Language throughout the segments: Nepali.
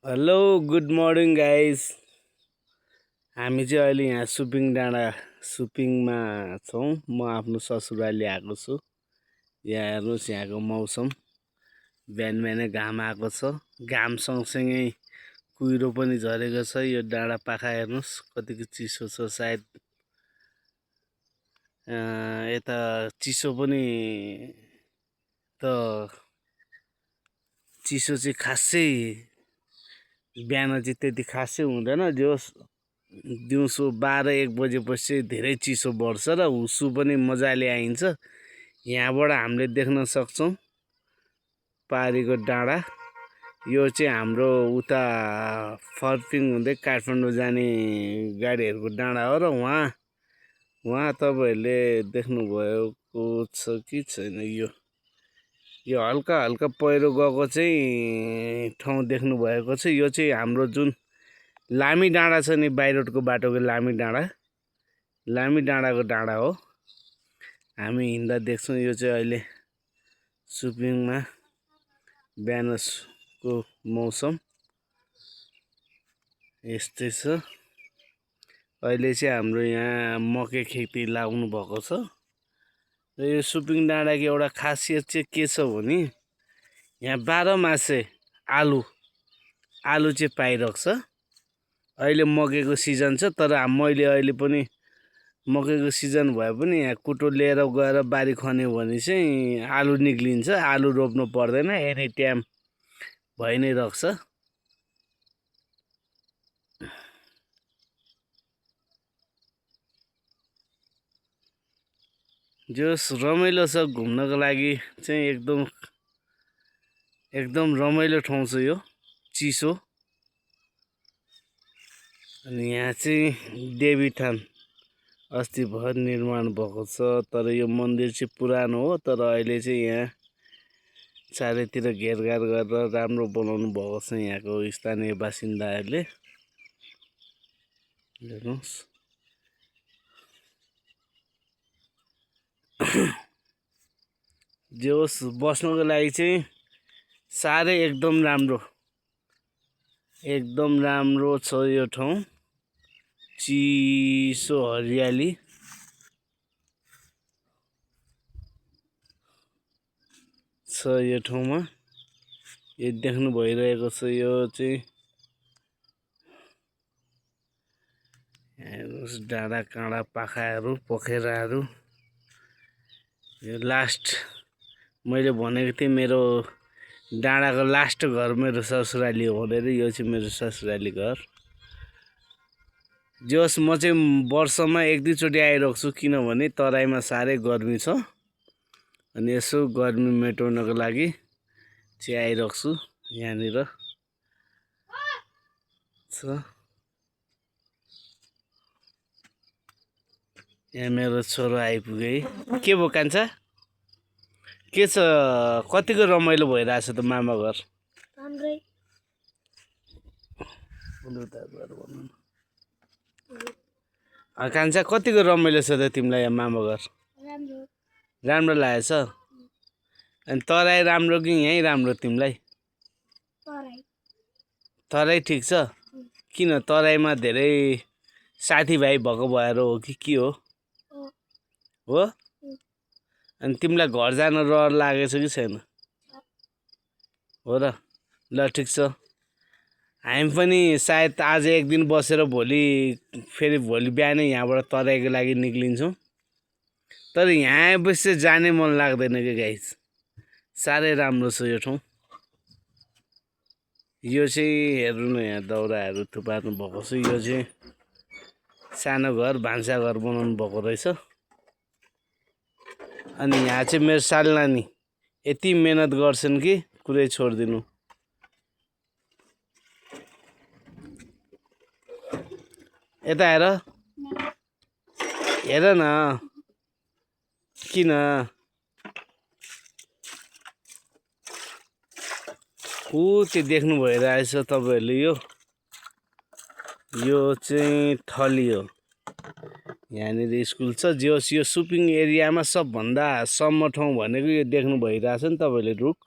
Hello good morning guys. हामी चाहिँ अहिले यहाँ सुपिङ डाँडा सुपिङमा छौँ। म आफ्नो ससुराली आएको छु। यहाँ हेर्नुहोस् यहाँको मौसम बिहान बिहानै घाम आएको छ। घाम सँगसँगै कुहिरो पनि झरेको छ। यो डाँडा पाखा हेर्नुहोस् कतिको चिसो छ। सायद यता चिसो पनि त चिसो चाहिँ खासै बिहान चाहिँ त्यति खासै हुँदैन। दिउँसो 12-1 बजेपछि धेरै चिसो बढ्छ र हुस्सु पनि मजाले आइन्छ। यहाँबाट हामीले देख्न सक्छौँ पारीको डाँडा। यो चाहिँ हाम्रो उता फर्पिङ हुँदै काठमाडौँ जाने गाडीहरूको डाँडा हो र वहाँ तपाईँहरूले देख्नुभएको छ कि छैन। यो हल्का हल्का पहिरो गएको चाहिँ ठाउँ देख्नु भएको छ। यो चाहिँ हाम्रो जुन लामी डाँडा छ नि, बाई रोडको बाटोको लामी डाँडाको डाँडा हो। हामी हिँड्दा देख्छौँ। यो चाहिँ अहिले सुपिङमा बिहानको मौसम यस्तै छ। अहिले चाहिँ हाम्रो यहाँ मकै खेती लाग्नु भएको छ। र यो सुपिङ डाँडाको एउटा खासियत चाहिँ के छ भने यहाँ 12 मासे आलु चाहिँ पाइरहेको छ। अहिले मकैको सिजन छ, तर मैले अहिले पनि मकैको सिजन भए पनि यहाँ कुटो लिएर गएर बारी खन्यो भने चाहिँ आलु निक्लिन्छ। आलु रोप्नु पर्दैन, एनी टाइम भइ नै रहेछ। जस रमाइलो छ घुम्नको लागि चाहिँ एकदम रमाइलो ठाउँ छ यो चिसो। अनि यहाँ चाहिँ देवीथान अस्ति भर निर्माण भएको छ, तर यो मन्दिर चाहिँ पुरानो हो। तर अहिले चाहिँ यहाँ चारैतिर घेरघार गरेर राम्रो बनाउनु भएको छ यहाँको स्थानीय बासिन्दाहरूले। हेर्नुहोस् जे होस् बस्नको लागि चाहिँ साह्रै एकदम राम्रो छ यो ठाउँ। चिसो हरियाली छ यो ठाउँमा। यो देख्नु भइरहेको छ। यो चाहिँ हेर्नुहोस् डाँडा काँडा पाखाहरू पोखराहरू। यो लास्ट मैले भनेको थिएँ मेरो डाँडाको लास्ट घर मेरो ससुराली हो भनेर। यो चाहिँ मेरो ससुराली घर। जोस् म चाहिँ वर्षमा 1-2 चोटि आइरहेको छु, किनभने तराईमा साह्रै गर्मी छ। अनि यसो गर्मी मेटाउनको लागि चाहिँ आइरहेको छु यहाँनिर छ। यहाँ मेरो छोरो आइपुगे। के भयो कान्छा, के छ? कतिको रमाइलो भइरहेछ त मामा घर? कान्छा कतिको रमाइलो छ त तिमीलाई यहाँ मामा घर? राम्रो लागेछ? अनि तराई राम्रो कि यहीँ राम्रो तिमीलाई? तराई ठिक छ। किन तराईमा धेरै साथीभाइ भएको भएर हो कि के हो? हो? अनि तिमीलाई घर जान रहर लागेछ कि छैन? हो र? ल ठिक छ। हामी पनि सायद आज एक दिन बसेर फेरि भोलि बिहानै यहाँबाट तराईको लागि निक्लिन्छौँ। तर यहाँ आएपछि जाने मन लाग्दैन कि गाइस। साह्रै राम्रो छ यो ठाउँ। यो चाहिँ हेर्नु न, यहाँ दाउराहरू थुपार्नु भएको छ। यो चाहिँ सानो घर भान्सा घर बनाउनु भएको रहेछ। अनि यहाँ चाहिँ मेरो साल नानी यति मेहनत गर्छन् कि कुरै छोडिदिनु। यता हेर न, किन त्यो देख्नु भइरहेछ तपाईँहरूले? यो चाहिँ थली हो। यहाँनिर स्कुल छ। जे होस् यो सुपिङ एरियामा सबभन्दा सम्म ठाउँ भनेको यो देख्नु भइरहेछ नि तपाईँहरूले रुख।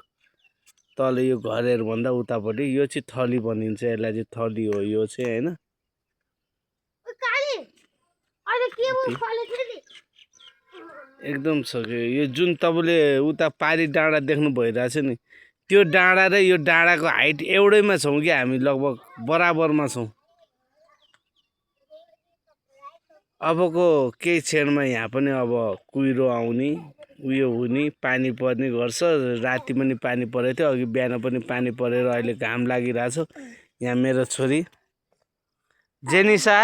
तल यो घरहरूभन्दा उतापट्टि यो चाहिँ थली भनिन्छ, यसलाई चाहिँ थली हो यो चाहिँ होइन। एकदम छ कि यो जुन तपाईँले उता पारी डाँडा देख्नु भइरहेछ नि, त्यो डाँडा र यो डाँडाको हाइट एउटैमा छौँ कि हामी, लगभग बराबरमा छौँ। अबको केही क्षणमा यहाँ पनि अब कुहिरो आउने उयो हुने, पानी पर्ने गर्छ। राति पनि पानी परेको थियो, अघि बिहान पनि पानी परेर अहिले घाम लागिरहेछ। यहाँ मेरो छोरी जेनिसा,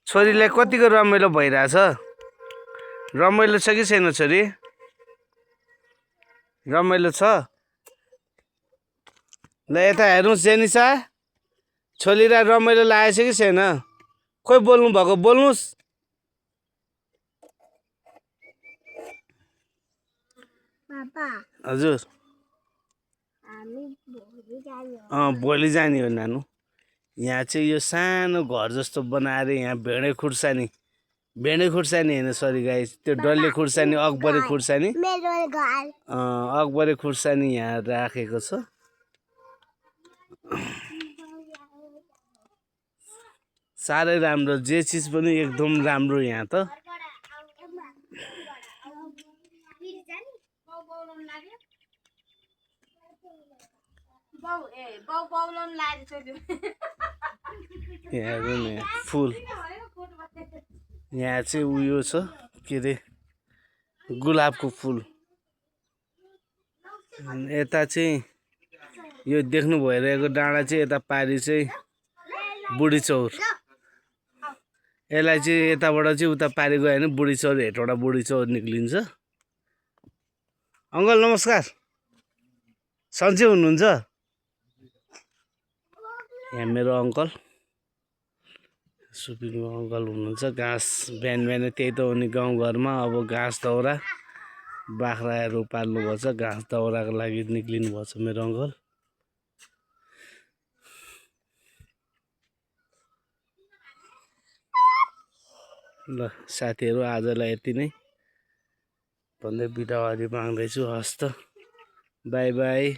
छोरीलाई कतिको रमाइलो भइरहेछ? रमाइलो छ कि छैन छोरी? रमाइलो छ? ल यता हेर्नुहोस् जेनिसा, छोरीलाई रमाइलो लागेछ कि छैन? खोइ बोल्नु भएको, बोल्नुहोस्। हजुर भोलि जाने हो नानु। यहाँ चाहिँ यो सानो घर जस्तो बनाएर यहाँ भेडे खुर्सानी होइन सरी गाइस, त्यो डल्ले खुर्सानी, अकबरे खुर्सानी, अकबरे खुर्सानी यहाँ राखेको छ। साह्रै राम्रो, जे चिज पनि एकदम राम्रो यहाँ त। यहाँ फुल, यहाँ चाहिँ उयो छ के अरे गुलाबको फुल। यता चाहिँ यो देख्नु भइरहेको डाँडा चाहिँ यता पारी चाहिँ बुढी चौर। यसलाई चाहिँ यताबाट चाहिँ उता पारी गयो भने बुढी चौर, हेटौँडा बुढी चौर निक्लिन्छ। अङ्कल नमस्कार, सन्चै हुनुहुन्छ? यहाँ मेरो अङ्कल, सुपिङको अङ्कल हुनुहुन्छ। घाँस बिहान बिहानै त्यही त हो नि गाउँघरमा, अब घाँस दाउरा बाख्राहरू पाल्नुभएको छ, घाँस दाउराको लागि निक्लिनु भएको छ मेरो अङ्कल। ल साथीहरू, आजलाई यति नै भन्दै बिदावारी माग्दैछु। हस् त, बाई बाई।